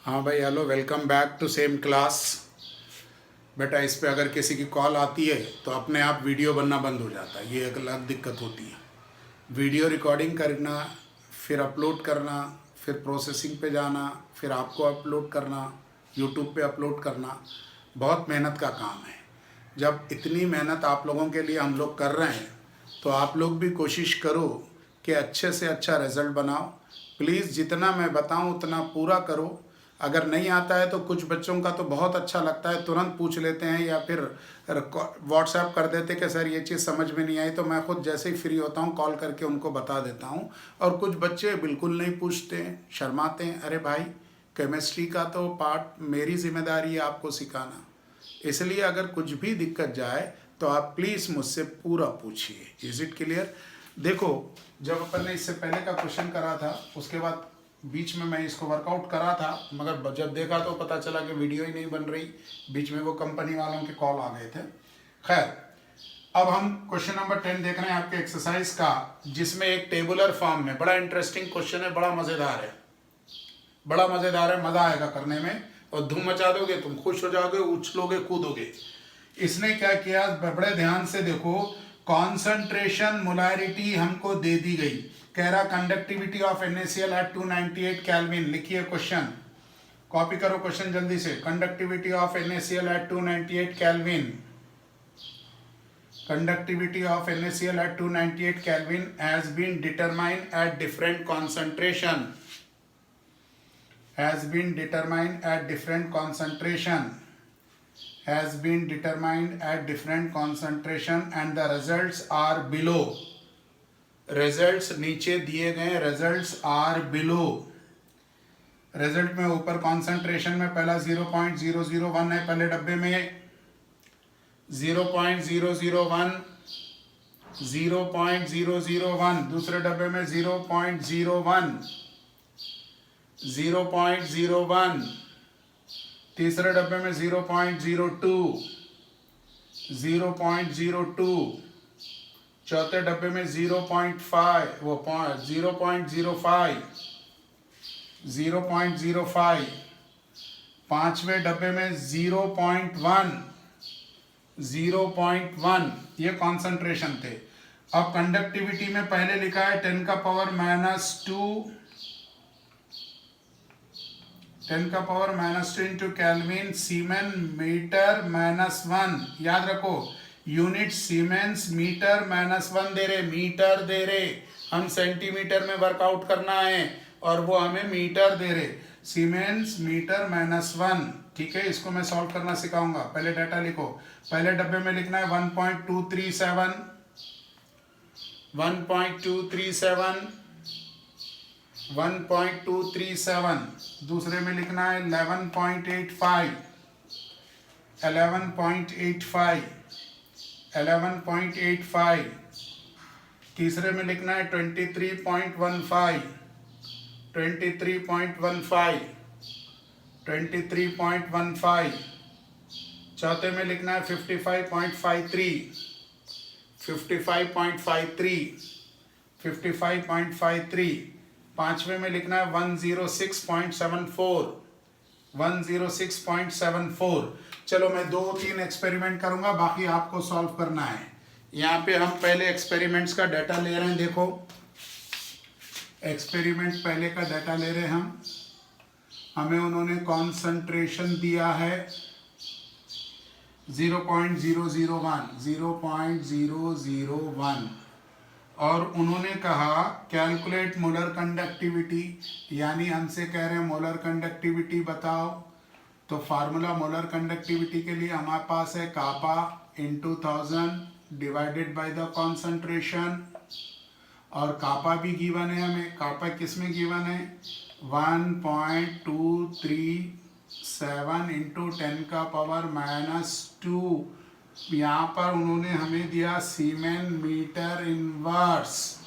हाँ भाई, hello, welcome back to same class. बेटा, इस पे अगर किसी की कॉल आती है तो अपने आप वीडियो बनना बंद हो जाता है, ये एक अलग दिक्कत होती है। वीडियो रिकॉर्डिंग करना, फिर अपलोड करना, फिर प्रोसेसिंग पे जाना, फिर आपको अपलोड करना, यूट्यूब पे अपलोड करना, बहुत मेहनत का काम है। जब इतनी मेहनत आप लोगों के लिए हम लोग कर रहे हैं तो आप लोग भी कोशिश करो कि अच्छे से अच्छा रिज़ल्ट बनाओ। प्लीज़ जितना मैं बताऊं उतना पूरा करो। अगर नहीं आता है तो कुछ बच्चों का तो बहुत अच्छा लगता है, तुरंत पूछ लेते हैं या फिर व्हाट्सएप कर देते कि सर ये चीज़ समझ में नहीं आई, तो मैं खुद जैसे ही फ्री होता हूँ कॉल करके उनको बता देता हूँ। और कुछ बच्चे बिल्कुल नहीं पूछते हैं, शर्माते हैं। अरे भाई, केमिस्ट्री का तो पार्ट मेरी जिम्मेदारी है आपको सिखाना, इसलिए अगर कुछ भी दिक्कत जाए तो आप प्लीज़ मुझसे पूरा पूछिए। Is it clear? देखो, जब अपन ने इससे पहले का क्वेश्चन करा था उसके बाद बीच में मैं इसको वर्कआउट करा था, मगर जब देखा तो पता चला कि वीडियो ही नहीं बन रही। बीच में वो कंपनी वालों के कॉल आ गए थे। खैर, अब हम क्वेश्चन नंबर 10 देख रहे हैं आपके एक्सरसाइज का, जिसमें एक टेबुलर फॉर्म में बड़ा इंटरेस्टिंग क्वेश्चन है, बड़ा मज़ेदार है, बड़ा मज़ेदार है, मज़ा आएगा करने में और धूम मचा दोगे, तुम खुश हो जाओगे, उछलोगे, कूदोगे। इसने क्या किया, बड़े ध्यान से देखो। कॉन्सेंट्रेशन मोलैरिटी हमको दे दी गई, कह रहा conductivity of NaCl at 298 kelvin. लिखिए क्वेश्चन, कॉपी करो क्वेश्चन जल्दी से। Conductivity of NaCl at 298 kelvin, conductivity of NaCl at 298 Kelvin has been determined at different concentration, has been determined at different concentration, has been determined at different concentration and the results are below. Results नीचे दिए गए, results are below. Result में ऊपर concentration में पहला 0.001 है, पहले डब्बे में 0.001, 0.001, दूसरे डब्बे में 0.01, 0.01, तीसरे डब्बे में 0.02, 0.02, चौथे डब्बे में 0.5, वो 0.05, 0.05, पांचवें डब्बे में 0.1, 0.1, ये कॉन्सेंट्रेशन थे। अब कंडक्टिविटी में पहले लिखा है 10 का पावर -2, 10 का पावर -2 इंटू केल्विन, सीमेन मीटर -1। याद रखो, यूनिट सीमेंस मीटर -1 दे रहे, मीटर दे रहे, हम सेंटीमीटर में वर्कआउट करना है और वो हमें मीटर दे रहे। सीमेंस मीटर -1, ठीक है। इसको मैं सॉल्व करना सिखाऊंगा, पहले डाटा लिखो। पहले डब्बे में लिखना है 1.237, 1.237, 1.237, दूसरे में लिखना है 11.85, 11.85, 11.85, तीसरे में लिखना है 23.15, 23.15, 23.15, चौथे में लिखना है 55.53, 55.53, 55.53, पांचवें में लिखना है 106.74, 106.74। चलो मैं 2-3 एक्सपेरिमेंट करूंगा, बाकी आपको सॉल्व करना है। यहाँ पे हम पहले एक्सपेरिमेंट्स का डाटा ले रहे हैं। देखो, एक्सपेरिमेंट पहले का डाटा ले रहे हैं हम। हमें उन्होंने कॉन्सेंट्रेशन दिया है 0.001, 0.001, और उन्होंने कहा कैलकुलेट मोलर कंडक्टिविटी, यानी हमसे कह रहे हैं मोलर कंडक्टिविटी बताओ। तो फार्मूला मोलर कंडक्टिविटी के लिए हमारे पास है kappa into 1000 divided by the concentration, और कापा भी गिवन है हमें। कापा किस में गिवन है? 1.237 इंटू 10 का पावर -2। यहाँ पर उन्होंने हमें दिया सीमेन मीटर इनवर्स।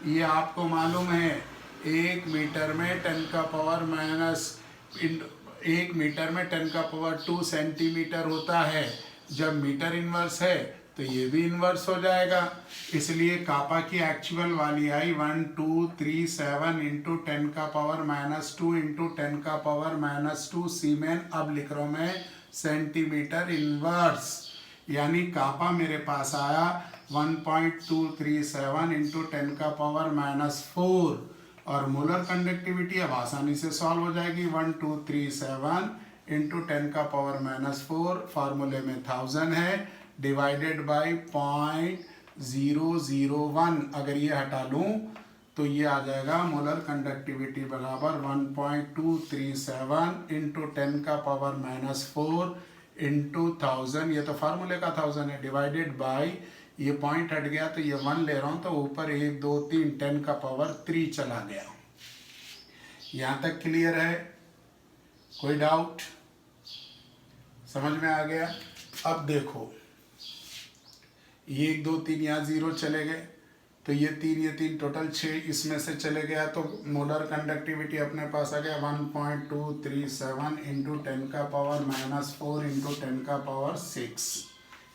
ये आपको मालूम है 1 मीटर में 10 का पावर -1 मीटर में 10 का पावर 2 सेंटीमीटर होता है। जब मीटर इनवर्स है तो ये भी इन्वर्स हो जाएगा। इसलिए कापा की एक्चुअल वाली आई 1237 इंटू 10 का पावर -2 इंटू 10 का पावर -2 सीमेन। अब लिख रहा हूँ मैं सेंटीमीटर इन्वर्स, यानी कापा मेरे पास आया 1237 इंटू 10 का पावर -4। और मोलर कंडक्टिविटी अब आसानी से सॉल्व हो जाएगी, 1237 इंटू 10 का पावर -4 फार्मूले में 1000 है, डिवाइडेड बाई 0.001। अगर ये हटा लूँ तो ये आ जाएगा मोलर कंडक्टिविटी बराबर 1237 इंटू 10 का पावर -4 इंटू 1000, ये तो फार्मूले का 1000 है, डिवाइडेड बाई, ये पॉइंट हट गया तो ये 1 ले रहा हूँ, तो ऊपर 1 2 3 10 का पावर 3 चला गया। यहाँ तक क्लियर है? कोई डाउट? समझ में आ गया? अब देखो, ये 1 2 3 यहाँ 0 चले गए, तो ये 3 टोटल 6 इसमें से चले गया, तो मोलर कंडक्टिविटी अपने पास आ गया 1237 इंटू 10 का पावर -4 इंटू 10 का पावर 6,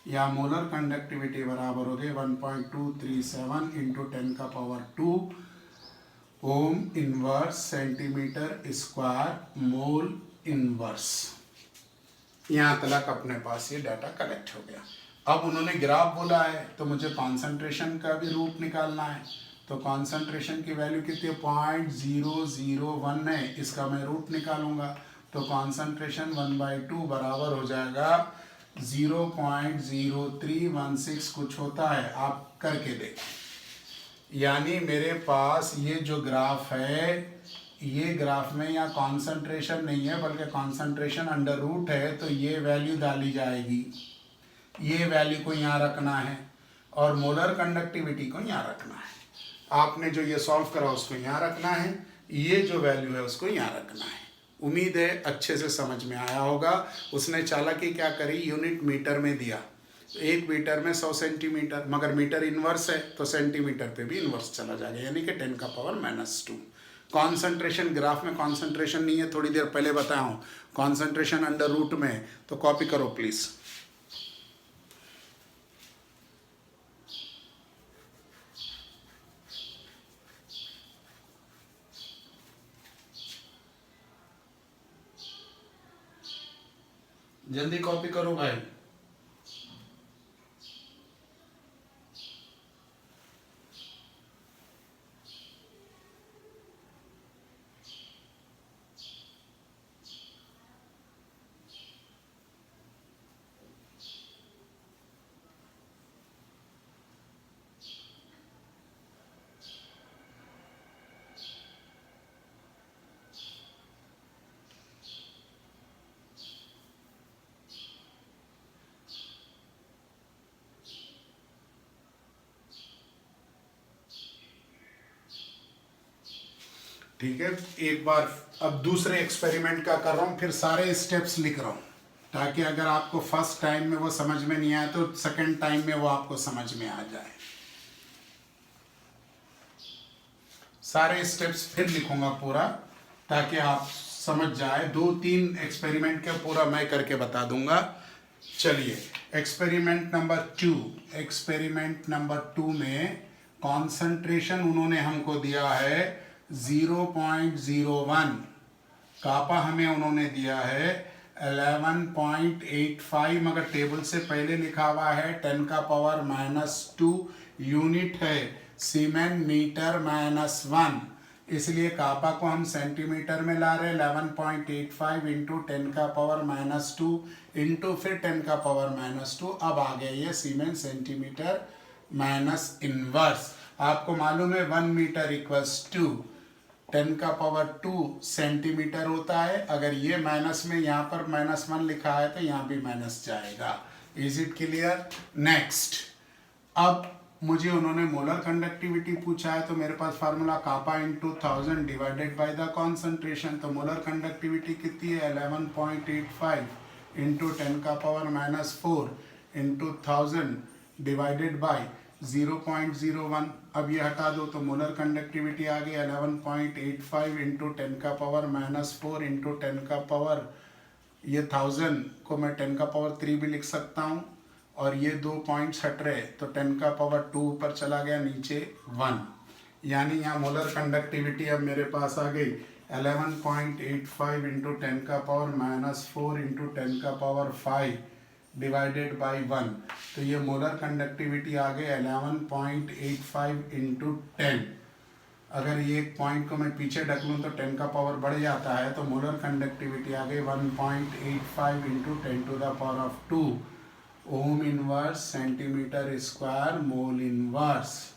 या मोलर कंडक्टिविटी बराबर हो गई 1237 इंटू 10 का power 2 ohm inverse centimetre square mole inverse. यहाँ तक अपने पास ये डाटा कलेक्ट हो गया। अब उन्होंने ग्राफ बोला है तो मुझे कॉन्सेंट्रेशन का भी रूट निकालना है, तो कॉन्सेंट्रेशन की वैल्यू कितनी है? 0.001 है, इसका मैं रूट निकालूंगा, तो कॉन्सेंट्रेशन 1/2 बराबर हो जाएगा 0.0316 कुछ होता है, आप करके देखें। यानी मेरे पास ये जो ग्राफ है, ये ग्राफ में यहाँ कॉन्सेंट्रेशन नहीं है बल्कि कॉन्सेंट्रेशन अंडर रूट है, तो ये वैल्यू डाली जाएगी, ये वैल्यू को यहाँ रखना है और मोलर कंडक्टिविटी को यहाँ रखना है। आपने जो ये सॉल्व करा उसको यहाँ रखना है, ये जो वैल्यू है उसको यहाँ रखना है। उम्मीद है अच्छे से समझ में आया होगा। उसने चालाकी क्या करी, यूनिट मीटर में दिया, तो 1 मीटर में 100 सेंटीमीटर, मगर मीटर इन्वर्स है तो सेंटीमीटर पे भी इन्वर्स चला जाएगा, यानी कि 10 का पावर -2। कॉन्सेंट्रेशन, ग्राफ में कॉन्सेंट्रेशन नहीं है, थोड़ी देर पहले बताया हूँ, कॉन्सेंट्रेशन अंडर रूट में, तो कॉपी करो प्लीज़। जल्दी कॉपी करो भाई। ठीक है, एक बार अब दूसरे एक्सपेरिमेंट का कर रहा हूँ, फिर सारे स्टेप्स लिख रहा हूँ, ताकि अगर आपको फर्स्ट टाइम में वो समझ में नहीं आया तो सेकंड टाइम में वो आपको समझ में आ जाए। सारे स्टेप्स फिर लिखूंगा पूरा, ताकि आप समझ जाए। 2-3 एक्सपेरिमेंट का पूरा मैं करके बता दूंगा। चलिए, एक्सपेरिमेंट नंबर 2 में कॉन्सेंट्रेशन उन्होंने हमको दिया है 0.01, कापा हमें उन्होंने दिया है 11.85, मगर टेबल से पहले लिखा हुआ है 10 का पावर -2, यूनिट है सीमेन मीटर -1, इसलिए कापा को हम सेंटीमीटर में ला रहे हैं। 11.85 इंटू 10 का पावर -2 इंटू फिर 10 का पावर -2, अब आ गया ये सीमेन सेंटीमीटर माइनस इनवर्स। आपको मालूम है 1 मीटर इक्वल्स टू 10 का पावर 2 सेंटीमीटर होता है। अगर ये माइनस में यहाँ पर -1 लिखा है तो यहाँ भी माइनस जाएगा। Is it clear? नेक्स्ट, अब मुझे उन्होंने मोलर कंडक्टिविटी पूछा है, तो मेरे पास formula kappa into 1000 divided by the concentration. तो मोलर कंडक्टिविटी कितनी है? 11.85 इंटू 10 का पावर -4 इंटू 1000 डिवाइडेड बाय 0.01। अब ये हटा दो तो मोलर कंडक्टिविटी आ गई 11.85 इंटू 10 का पावर -4 इंटू 10 का पावर, ये 1000 को मैं 10 का पावर 3 भी लिख सकता हूँ, और ये 2 पॉइंट्स हट रहे, तो 10 का पावर 2 ऊपर चला गया, नीचे 1, यानी यहाँ मोलर कंडक्टिविटी अब मेरे पास आ गई 11.85 इंटू 10 का पावर -4 इंटू 10 का पावर 5 डिवाइडेड बाई 1। तो ये मोलर कंडक्टिविटी आ गई 11.85 इंटू 10। अगर ये एक पॉइंट को मैं पीछे ढक लूँ तो 10 का पावर बढ़ जाता है, तो मोलर कंडक्टिविटी आ गई 1.85 into 10 to the power of 2 ohm inverse centimetre square mole inverse.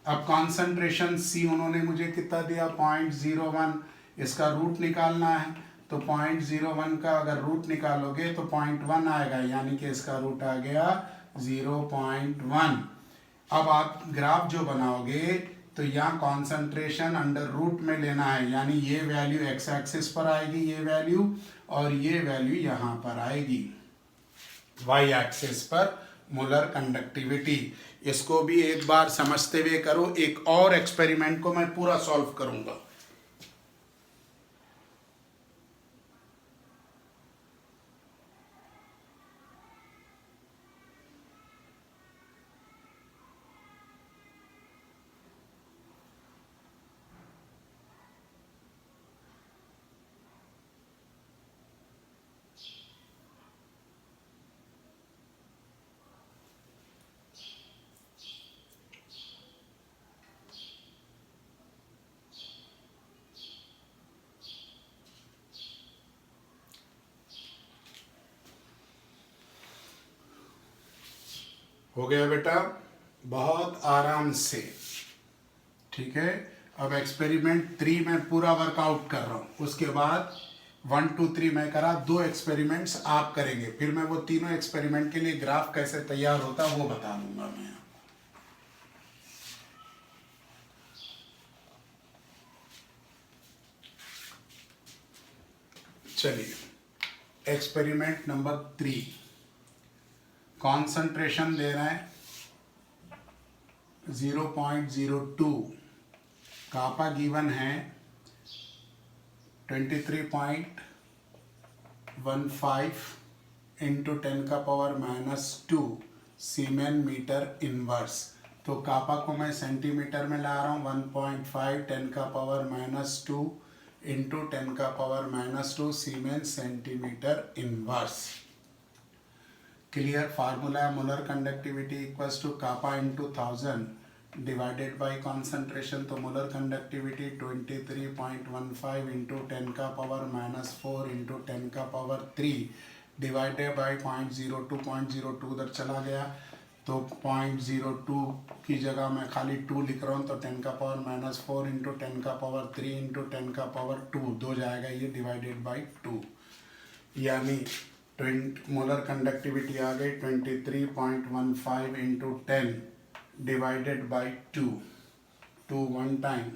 अब कॉन्सेंट्रेशन C उन्होंने मुझे कितना दिया 0.01, इसका रूट निकालना है, तो 0.01 का अगर रूट निकालोगे तो 0.1 आएगा, यानी कि इसका रूट आ गया 0.1। अब आप ग्राफ जो बनाओगे तो यहाँ कॉन्सेंट्रेशन अंडर रूट में लेना है, यानी ये वैल्यू एक्स एक्सिस पर आएगी ये वैल्यू, और ये वैल्यू यहाँ पर आएगी वाई एक्सिस पर मोलर कंडक्टिविटी। इसको भी एक बार समझते हुए करो, एक और एक्सपेरिमेंट को मैं पूरा सॉल्व करूंगा। हो गया बेटा, बहुत आराम से, ठीक है। अब एक्सपेरिमेंट 3 में पूरा वर्कआउट कर रहा हूँ, उसके बाद 1 2 3 मैं करा, 2 एक्सपेरिमेंट्स आप करेंगे, फिर मैं वो तीनों एक्सपेरिमेंट के लिए ग्राफ कैसे तैयार होता है वो बता दूंगा मैं। चलिए, एक्सपेरिमेंट नंबर 3, कॉन्सेंट्रेशन दे रहे हैं 0.02, कापा गिवन है 23.15 इंटू 10 का पावर -2 सीमेन मीटर इनवर्स। तो कापा को मैं सेंटीमीटर में ला रहा हूँ, 1.5 10 का पावर -2 इंटू 10 का power -2 siemens centimetre inverse. Clear formula है, molar conductivity equals to kappa into 1000 divided by concentration. तो मोलर कंडक्टिविटी 23.15 इंटू 10 का पावर -4 इंटू 10 का पावर 3 डिवाइडेड बाई 0.02 उधर चला गया, तो 0.02 की जगह मैं खाली 2 लिख रहा हूँ, तो 10 का पावर -4 इंटू 10 का पावर 3 इंटू 10 का पावर 2 2 जाएगा ये डिवाइडेड बाई 2, यानी मोलर कंडक्टिविटी आ गई 23.15 इंटू 10 डिवाइडेड बाई 2, 2 1 टाइम,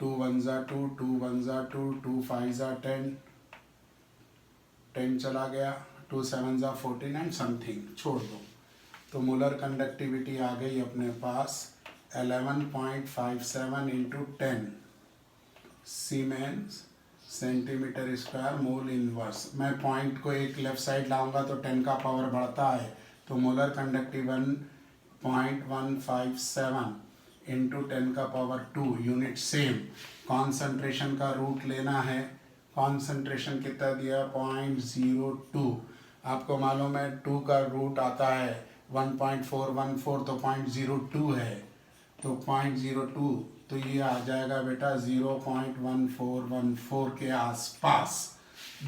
2 1 ज़ा 2, 2 1 ज़ा 2, 2 5 ज़ा 10, 10 चला गया, 2 7 ज़ा 14 एंड समथिंग, छोड़ दो। तो मोलर कंडक्टिविटी आ गई अपने पास 11.57 into 10 siemens centimetre square mole inverse. मैं पॉइंट को एक लेफ्ट साइड लाऊंगा तो 10 का पावर बढ़ता है, तो मोलर कंडक्टिव 1.157 इंटू 10 का पावर 2 यूनिट सेम। कॉन्सेंट्रेशन का रूट लेना है, कॉन्सेंट्रेशन कितना दिया 0.02, आपको मालूम है 2 का रूट आता है 1.414, तो 0.02 है, तो 0.02, तो ये आ जाएगा बेटा 0.1414 के आसपास।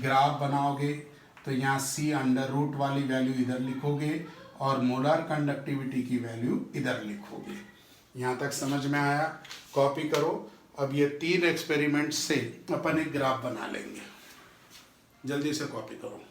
ग्राफ बनाओगे तो यहाँ C अंडर रूट वाली वैल्यू इधर लिखोगे और मोलर कंडक्टिविटी की वैल्यू इधर लिखोगे। यहाँ तक समझ में आया? कॉपी करो। अब ये 3 एक्सपेरिमेंट से अपन एक ग्राफ बना लेंगे, जल्दी से कॉपी करो।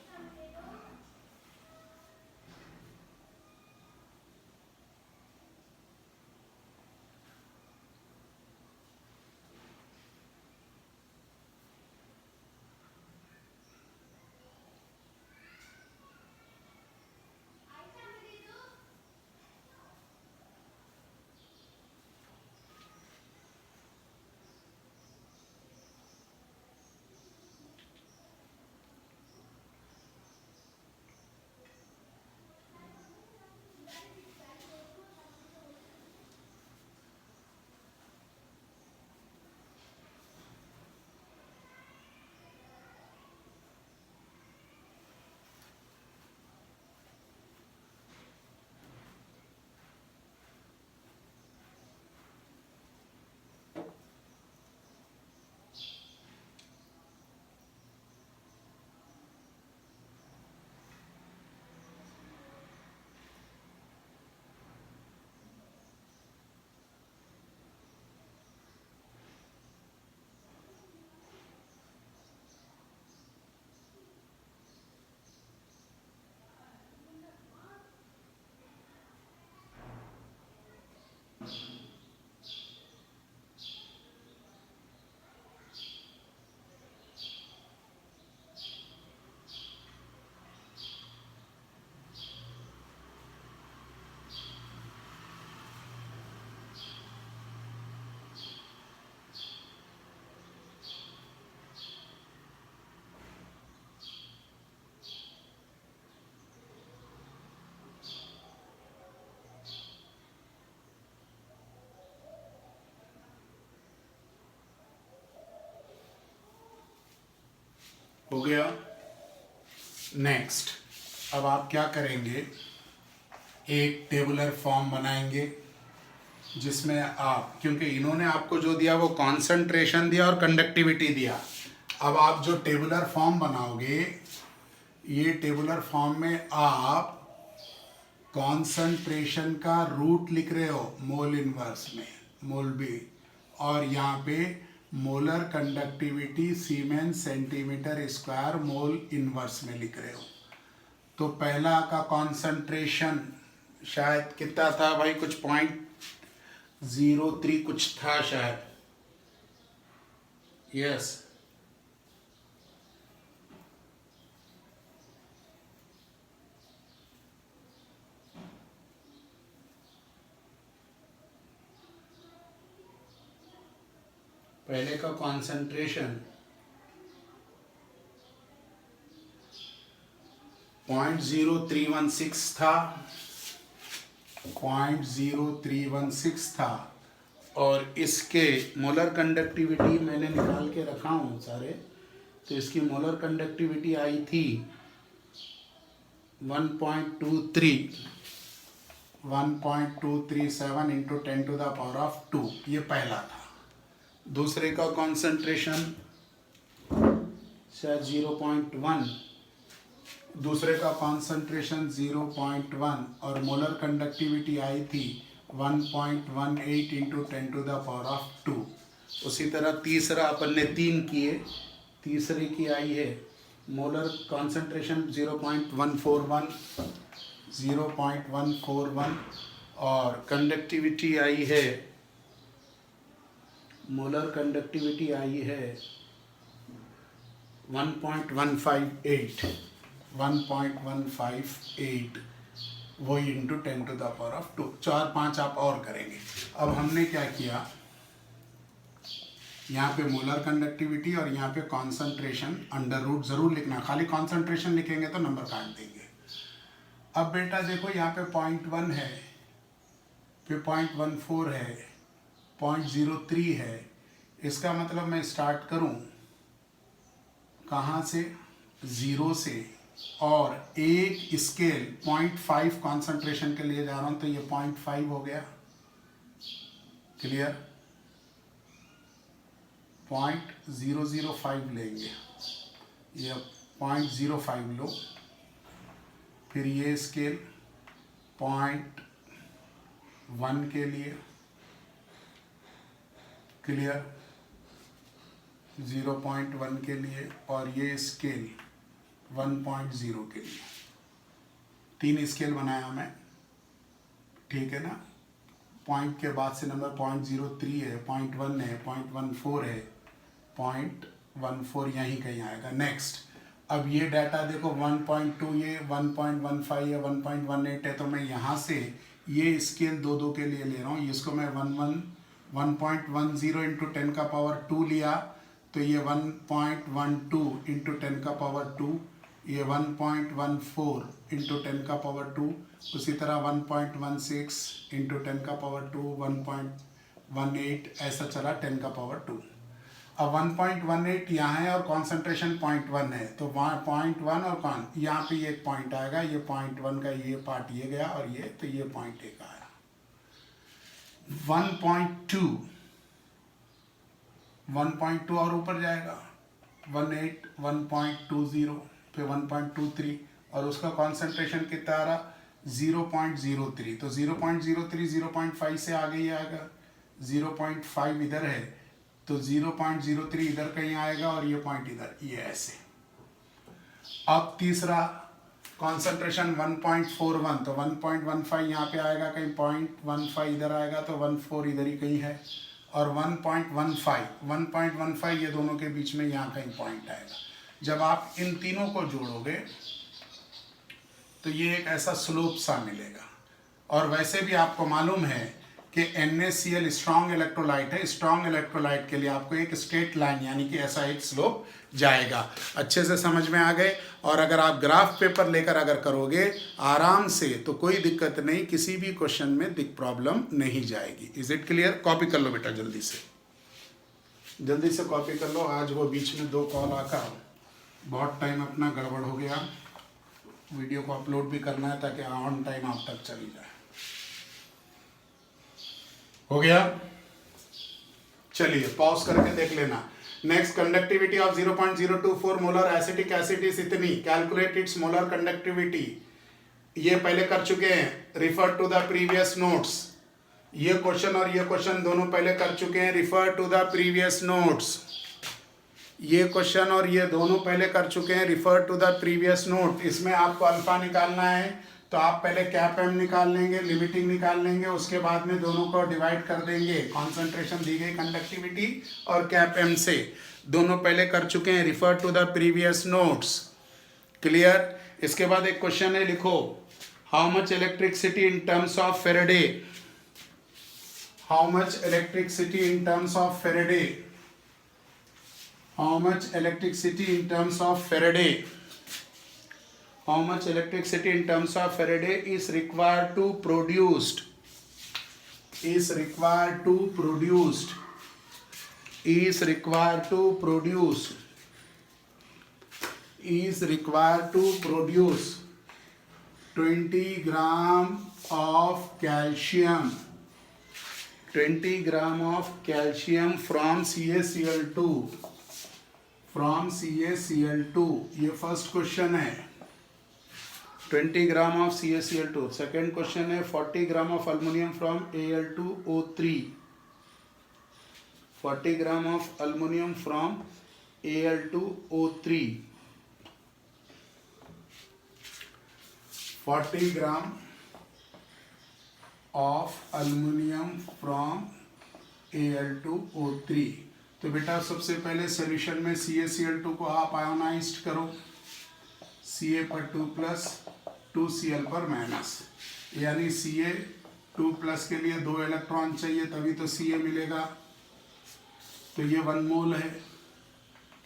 हो गया। नेक्स्ट, अब आप क्या करेंगे, एक टेबुलर फॉर्म बनाएंगे जिसमें आप, क्योंकि इन्होंने आपको जो दिया वो कॉन्सेंट्रेशन दिया और कंडक्टिविटी दिया। अब आप जो टेबुलर फॉर्म बनाओगे, ये टेबुलर फॉर्म में आप कॉन्सेंट्रेशन का रूट लिख रहे हो मोल इनवर्स में, मोल बी, और यहाँ पे molar conductivity siemens centimetre square mole inverse में लिख रहे हो। तो पहला का कॉन्सेंट्रेशन शायद कितना था भाई, कुछ 0.03 कुछ था शायद, यस। पहले का कॉन्सेंट्रेशन 0.0316 था, 0.0316 था, और इसके मोलर कंडक्टिविटी मैंने निकाल के रखा हूँ सारे, तो इसकी मोलर कंडक्टिविटी आई थी 1.237 इंटू 10⁻²। ये पहला था। दूसरे का कॉन्सेंट्रेशन शायद 0.1, दूसरे का कॉन्सेंट्रेशन 0.1 और मोलर कंडक्टिविटी आई थी 1.18 इंटू 10⁻²। उसी तरह तीसरा अपन ने 3 किए, तीसरे की आई है मोलर कॉन्सेंट्रेशन 0.141 और कंडक्टिविटी आई है, मोलर कंडक्टिविटी आई है 1.158, वही इंटू 10⁻²। 4-5 आप और करेंगे। अब हमने क्या किया, यहाँ पे मोलर कंडक्टिविटी और यहाँ पे कॉन्सेंट्रेशन अंडर रूट ज़रूर लिखना, खाली कॉन्सेंट्रेशन लिखेंगे तो नंबर काट देंगे। अब बेटा देखो, यहाँ पे 0.1 है, फिर 0.14 है, 0.03 है। इसका मतलब मैं स्टार्ट करूँ कहाँ से, 0 से, और एक स्केल 0.5 कॉन्सेंट्रेशन के लिए जा रहा हूँ, तो ये 0.5 हो गया, क्लियर। 0.005 लेंगे, ये 0.05 लो, फिर ये स्केल 0.1 के लिए, क्लियर, 0.1 के लिए, और ये स्केल 1.0 के लिए। 3 स्केल बनाया मैं, ठीक है ना। पॉइंट के बाद से नंबर 0.03 है, 0.1 है, 0.14 है, 0.14 यहीं कहीं आएगा। नेक्स्ट, अब ये डाटा देखो 1.2, ये 1.15 या 1.18 है, तो मैं यहाँ से ये स्केल 2 के लिए ले रहा हूँ। इसको मैं 1.10 इंटू 10⁻² लिया, तो ये 1.12 इंटू 10⁻², ये 1.14 इंटू 10⁻², उसी तरह 1.16 इंटू 10⁻², 1.18 ऐसा चला 10⁻²। अब 1.18 यहाँ है और कॉन्सेंट्रेशन 0.1 है, तो वहाँ 0.1 और यहाँ पे एक पॉइंट आएगा, ये 0.1 का ये पार्ट ये गया, और ये तो ये 0.1 आया। 1.2 और ऊपर जाएगा, 1.8, 1.20, फिर 1.23, और उसका कॉन्सेंट्रेशन कितना आ रहा, 0.03। तो 0.03 0.5 से आगे ही आएगा, 0.5 इधर है, तो 0.03 इधर कहीं आएगा, और ये पॉइंट इधर, ये ऐसे। अब तीसरा कॉन्सेंट्रेशन 1.41, तो 1.15 यहाँ पे आएगा कहीं, 0.15 इधर आएगा, तो 1.4 इधर ही कहीं है, और 1.15 ये दोनों के बीच में यहाँ कहीं पॉइंट आएगा। जब आप इन तीनों को जोड़ोगे तो ये एक ऐसा स्लोप सा मिलेगा। और वैसे भी आपको मालूम है कि NaCl स्ट्रॉन्ग इलेक्ट्रोलाइट है, स्ट्रॉन्ग इलेक्ट्रोलाइट के लिए आपको एक स्ट्रेट लाइन यानी कि ऐसा एक स्लोप जाएगा। अच्छे से समझ में आ गए। और अगर आप ग्राफ पेपर लेकर अगर करोगे आराम से तो कोई दिक्कत नहीं, किसी भी क्वेश्चन में प्रॉब्लम नहीं जाएगी। Is it clear? कॉपी कर लो बेटा, जल्दी से कॉपी कर लो। आज वो बीच में 2 कॉल आकर बहुत टाइम अपना गड़बड़ हो गया, वीडियो को अपलोड भी करना है ताकि ऑन टाइम आप तक चली जाए। हो गया, चलिए पॉज करके देख लेना। Next, conductivity of 0.024 molar acetic acid is इतनी, कैलकुलेट इट्स मोलर कंडक्टिविटी। ये पहले कर चुके हैं, refer to the previous notes. ये क्वेश्चन और ये क्वेश्चन दोनों पहले कर चुके हैं, refer to the previous notes. ये क्वेश्चन और ये दोनों पहले कर चुके हैं, refer to the previous note. इसमें आपको अल्फा निकालना है तो आप पहले कैप एम निकाल लेंगे, लिमिटिंग निकाल लेंगे, उसके बाद में दोनों को डिवाइड कर देंगे, कॉन्सेंट्रेशन दी गई कंडक्टिविटी और कैप एम से। दोनों पहले कर चुके हैं, refer to the previous notes. Clear. इसके बाद एक क्वेश्चन है, लिखो how much electricity in terms of faraday, how much electricity in terms of faraday, how much electricity in terms of Faraday, how much electricity in terms of Faraday is required to produced, is required to produced, is required to produce, is required to produce 20 gram of calcium, 20 gram of calcium from CaCl2, from CaCl2। ये first question है, 20 gram of CaCl2। Second question है 40 gram of aluminium from Al2O3, 40 gram of aluminium from Al2O3, 40 gram of aluminium from Al2O3। तो बेटा सबसे पहले solution में CaCl2 को आप आयोनाइज्ड करो, Ca पर 2 प्लस 2Cl पर माइनस, यानी Ca2 प्लस के लिए 2 इलेक्ट्रॉन चाहिए तभी तो Ca मिलेगा। तो ये 1 मोल है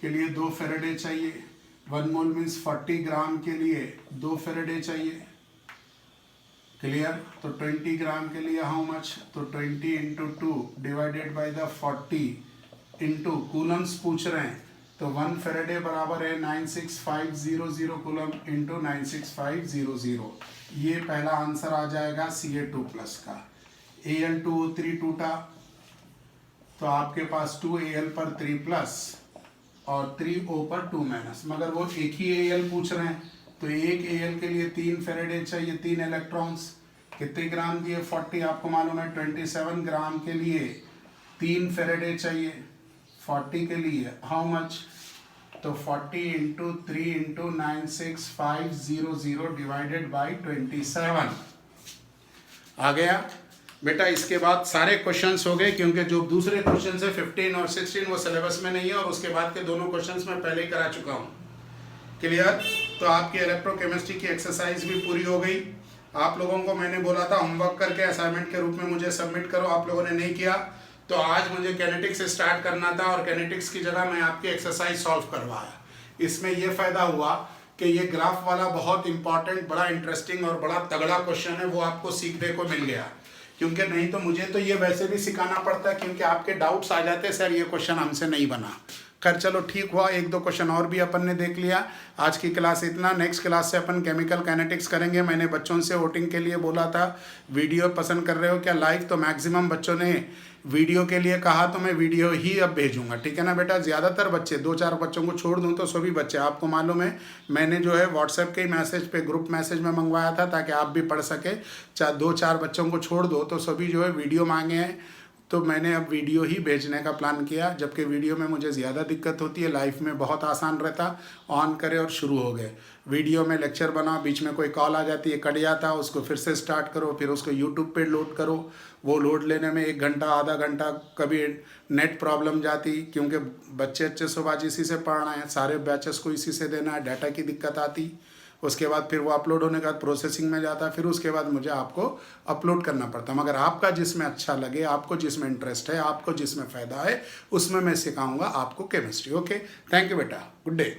के लिए 2 फेरेडे चाहिए, 1 मोल मीन्स 40 ग्राम के लिए 2 फेरेडे चाहिए। क्लियर। तो 20 ग्राम के लिए हाउ मच, तो 20 into 2 divided by the 40 into Coulomb's पूछ रहे हैं, तो 1 फेरेडे बराबर है 96500 कूलम इंटू 96500। ये पहला आंसर आ जाएगा Ca2 प्लस का। Al2O3 टूटा तो आपके पास 2Al पर 3 प्लस और 3O पर 2 माइनस, मगर वो एक ही Al पूछ रहे हैं तो एक Al के लिए 3 फेरेडे चाहिए, 3 इलेक्ट्रॉन्स। कितने ग्राम दिए 40, आपको मालूम है 27 ग्राम के लिए 3 फेरेडे चाहिए। 40 के लिए हाउ मच, तो 40 इंटू 3 इंटू 96500 डिवाइडेड बाई 27 आ गया बेटा। इसके बाद सारे क्वेश्चंस हो गए, क्योंकि जो दूसरे क्वेश्चंस है 15 और 16 वो सिलेबस में नहीं है, और उसके बाद के दोनों क्वेश्चंस मैं पहले ही करा चुका हूँ। क्लियर। तो आपकी इलेक्ट्रोकेमिस्ट्री की एक्सरसाइज भी पूरी हो गई। आप लोगों को मैंने बोला था होमवर्क करके असाइनमेंट के रूप में मुझे सबमिट करो, आप लोगों ने नहीं किया, तो आज मुझे कैनेटिक्स स्टार्ट करना था और कैनेटिक्स की जगह मैं आपकी एक्सरसाइज सॉल्व करवाया। इसमें यह फायदा हुआ कि ये ग्राफ वाला बहुत इंपॉर्टेंट, बड़ा इंटरेस्टिंग और बड़ा तगड़ा क्वेश्चन है, वो आपको सीखने को मिल गया। क्योंकि नहीं तो मुझे तो ये वैसे भी सिखाना पड़ता है, क्योंकि आपके डाउट्स आ जाते सर ये क्वेश्चन हमसे नहीं बना। खैर चलो ठीक हुआ, 1-2 क्वेश्चन और भी अपन ने देख लिया। आज की क्लास इतना, नेक्स्ट क्लास से अपन केमिकल काइनेटिक्स करेंगे। मैंने बच्चों से वोटिंग के लिए बोला था वीडियो पसंद कर रहे हो क्या लाइव, तो मैक्सिमम बच्चों ने वीडियो के लिए कहा, तो मैं वीडियो ही अब भेजूंगा, ठीक है ना बेटा। ज़्यादातर बच्चे, 2-4 बच्चों को छोड़ दूं तो सभी बच्चे, आपको मालूम है मैंने जो है व्हाट्सएप के मैसेज पे, ग्रुप मैसेज में मंगवाया था ताकि आप भी पढ़ सके। 2-4 बच्चों को छोड़ दो तो सभी जो है वीडियो मांगे हैं, तो मैंने अब वीडियो ही भेजने का प्लान किया, जबकि वीडियो में मुझे ज़्यादा दिक्कत होती है, लाइफ में बहुत आसान रहता, ऑन करे और शुरू हो गए। वीडियो में लेक्चर बनाओ, बीच में कोई कॉल आ जाती है, कट जाता, उसको फिर से स्टार्ट करो, फिर उसको यूट्यूब पे लोड करो, वो लोड लेने में 1 घंटा आधा घंटा, कभी नेट प्रॉब्लम जाती, क्योंकि बच्चे अच्छे सुबह आज इसी से पढ़ना है, सारे बैचेस को इसी से देना है, डाटा की दिक्कत आती। उसके बाद फिर वो अपलोड होने के बाद प्रोसेसिंग में जाता, फिर उसके बाद मुझे आपको अपलोड करना पड़ता। मगर आपका जिसमें अच्छा लगे, आपको जिसमें इंटरेस्ट है, आपको जिसमें फ़ायदा है, उसमें मैं सिखाऊंगा आपको केमिस्ट्री। ओके, थैंक यू बेटा, गुड डे।